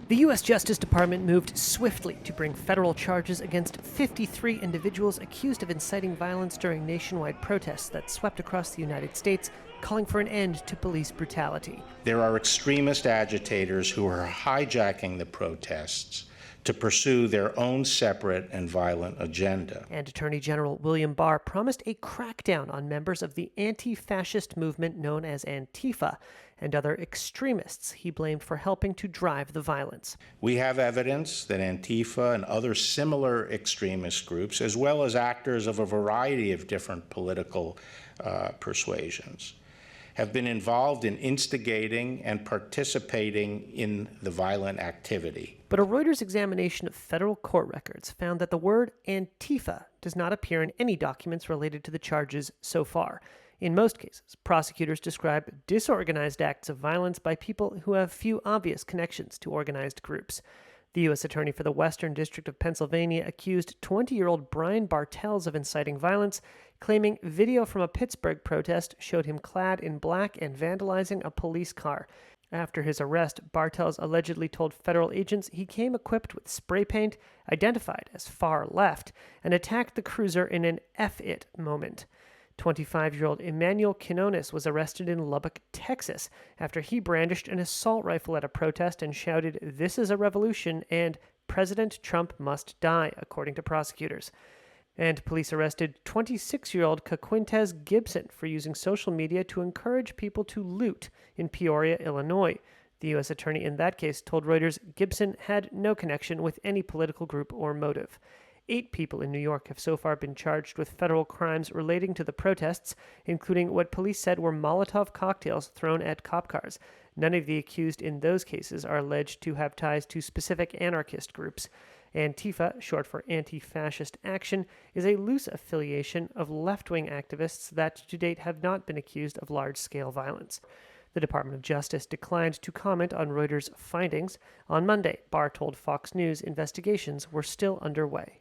The U.S. Justice Department moved swiftly to bring federal charges against 53 individuals accused of inciting violence during nationwide protests that swept across the United States, calling for an end to police brutality. There are extremist agitators who are hijacking the protests to pursue their own separate and violent agenda. And Attorney General William Barr promised a crackdown on members of the anti-fascist movement known as Antifa and other extremists he blamed for helping to drive the violence. We have evidence that Antifa and other similar extremist groups, as well as actors of a variety of different political persuasions, have been involved in instigating and participating in the violent activity. But a Reuters examination of federal court records found that the word Antifa does not appear in any documents related to the charges so far. In most cases, prosecutors describe disorganized acts of violence by people who have few obvious connections to organized groups. The U.S. Attorney for the Western District of Pennsylvania accused 20-year-old Brian Bartels of inciting violence, claiming video from a Pittsburgh protest showed him clad in black and vandalizing a police car. After his arrest, Bartels allegedly told federal agents he came equipped with spray paint, identified as far left, and attacked the cruiser in an F-it moment. 25-year-old Emmanuel Quinones was arrested in Lubbock, Texas, after he brandished an assault rifle at a protest and shouted, "This is a revolution," and "President Trump must die," according to prosecutors. And police arrested 26-year-old Caquintez Gibson for using social media to encourage people to loot in Peoria, Illinois. The U.S. attorney in that case told Reuters Gibson had no connection with any political group or motive. 8 people in New York have so far been charged with federal crimes relating to the protests, including what police said were Molotov cocktails thrown at cop cars. None of the accused in those cases are alleged to have ties to specific anarchist groups. Antifa, short for Anti-Fascist Action, is a loose affiliation of left-wing activists that to date have not been accused of large-scale violence. The Department of Justice declined to comment on Reuters' findings. On Monday, Barr told Fox News investigations were still underway.